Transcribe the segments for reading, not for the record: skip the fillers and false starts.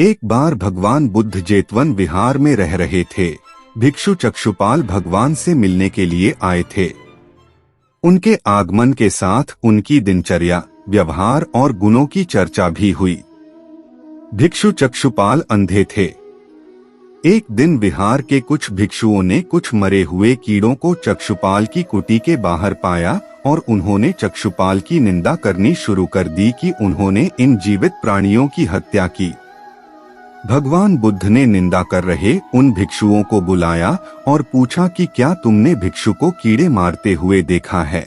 एक बार भगवान बुद्ध जेतवन विहार में रह रहे थे। भिक्षु चक्षुपाल भगवान से मिलने के लिए आए थे। उनके आगमन के साथ उनकी दिनचर्या, व्यवहार और गुणों की चर्चा भी हुई। भिक्षु चक्षुपाल अंधे थे। एक दिन विहार के कुछ भिक्षुओं ने कुछ मरे हुए कीड़ों को चक्षुपाल की कुटी के बाहर पाया और उन्होंने चक्षुपाल की निंदा करनी शुरू कर दी कि उन्होंने इन जीवित प्राणियों की हत्या की। भगवान बुद्ध ने निंदा कर रहे उन भिक्षुओं को बुलाया और पूछा कि क्या तुमने भिक्षु को कीड़े मारते हुए देखा है?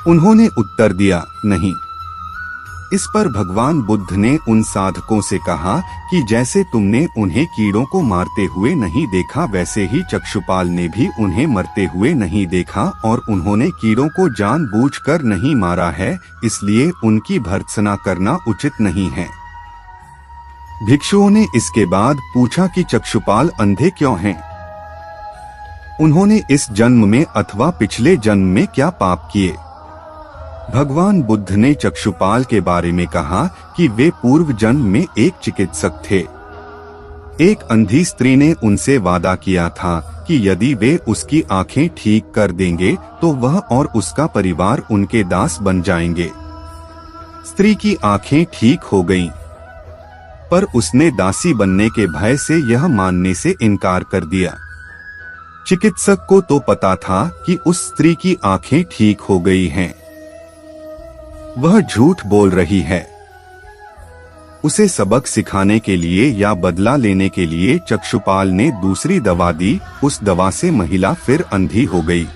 उन्होंने उत्तर दिया, नहीं। इस पर भगवान बुद्ध ने उन साधकों से कहा कि जैसे तुमने उन्हें कीड़ों को मारते हुए नहीं देखा, वैसे ही चक्षुपाल ने भी उन्हें मरते हुए नहीं देखा और उन्होंने कीड़ों को जानबूझकर नहीं मारा है, इसलिए उनकी भर्त्सना करना उचित नहीं है। भिक्षुओं ने इसके बाद पूछा कि चक्षुपाल अंधे क्यों हैं? उन्होंने इस जन्म में अथवा पिछले जन्म में क्या पाप किए? भगवान बुद्ध ने चक्षुपाल के बारे में कहा कि वे पूर्व जन्म में एक चिकित्सक थे। एक अंधी स्त्री ने उनसे वादा किया था कि यदि वे उसकी आंखें ठीक कर देंगे तो वह और उसका परिवार उनके दास बन जाएंगे। स्त्री की आंखें ठीक हो गईं, पर उसने दासी बनने के भय से यह मानने से इनकार कर दिया। चिकित्सक को तो पता था कि उस स्त्री की आंखें ठीक हो गई हैं। वह झूठ बोल रही है। उसे सबक सिखाने के लिए या बदला लेने के लिए चक्षुपाल ने दूसरी दवा दी। उस दवा से महिला फिर अंधी हो गई।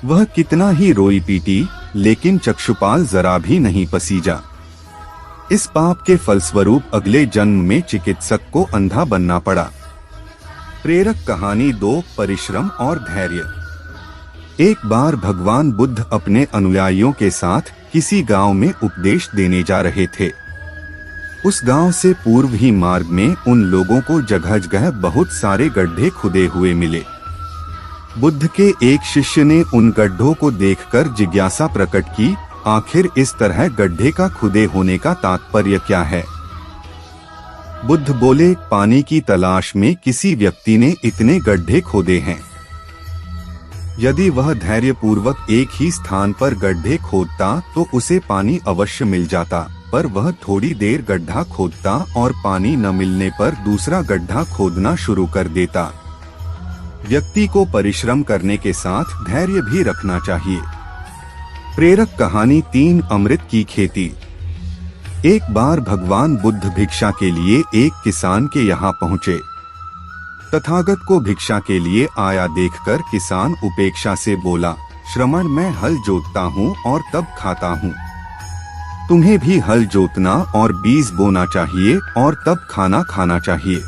वह कितना ही रोई पीटी, लेकिन चक्षुपाल जरा भी नहीं पसीजा। इस पाप के फलस्वरूप अगले जन्म में चिकित्सक को अंधा बनना पड़ा। प्रेरक कहानी 2, परिश्रम और धैर्य। एक बार भगवान बुद्ध अपने अनुयायियों के साथ किसी गांव में उपदेश देने जा रहे थे। उस गांव से पूर्व ही मार्ग में उन लोगों को जगह जगह बहुत सारे गड्ढे खुदे हुए मिले। बुद्ध के एक शिष्य ने उन गड्ढों को देखकर जिज्ञासा प्रकट की, आखिर इस तरह गड्ढे का खुदे होने का तात्पर्य क्या है? बुद्ध बोले, पानी की तलाश में किसी व्यक्ति ने इतने गड्ढे खोदे हैं। यदि वह धैर्य पूर्वक एक ही स्थान पर गड्ढे खोदता तो उसे पानी अवश्य मिल जाता, पर वह थोड़ी देर गड्ढा खोदता और पानी न मिलने पर दूसरा गड्ढा खोदना शुरू कर देता। व्यक्ति को परिश्रम करने के साथ धैर्य भी रखना चाहिए। प्रेरक कहानी 3, अमृत की खेती। एक बार भगवान बुद्ध भिक्षा के लिए एक किसान के यहाँ पहुँचे। तथागत को भिक्षा के लिए आया देखकर किसान उपेक्षा से बोला, श्रमण, मैं हल जोतता हूँ और तब खाता हूँ। तुम्हें भी हल जोतना और बीज बोना चाहिए और तब खाना खाना चाहिए।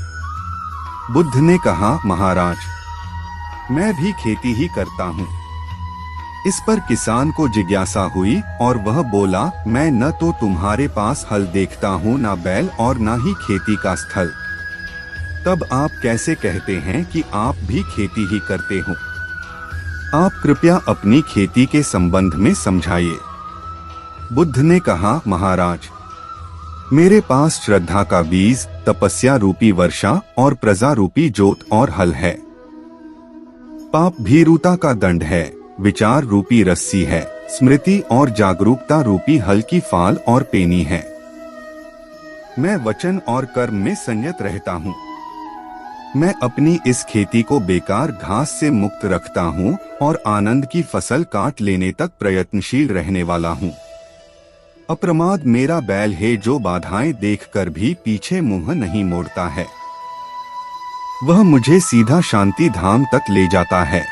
बुद्ध ने कहा, महाराज, मैं भी खेती ही करता हूँ। इस पर किसान को जिज्ञासा हुई और वह बोला, मैं न तो तुम्हारे पास हल देखता हूँ, न बैल और न ही खेती का स्थल। तब आप कैसे कहते हैं कि आप भी खेती ही करते हो? आप कृपया अपनी खेती के संबंध में समझाइए। बुद्ध ने कहा, महाराज, मेरे पास श्रद्धा का बीज, तपस्या रूपी वर्षा और प्रजा रूपी जोत और हल है। पाप भीरुता का दंड है, विचार रूपी रस्सी है, स्मृति और जागरूकता रूपी हल की फाल और पेनी है। मैं वचन और कर्म में संयत रहता हूँ। मैं अपनी इस खेती को बेकार घास से मुक्त रखता हूँ और आनंद की फसल काट लेने तक प्रयत्नशील रहने वाला हूँ। अप्रमाद मेरा बैल है जो बाधाएं देखकर भी पीछे मुंह नहीं मोड़ता है। वह मुझे सीधा शांति धाम तक ले जाता है।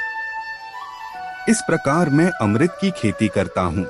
इस प्रकार मैं अमृत की खेती करता हूँ।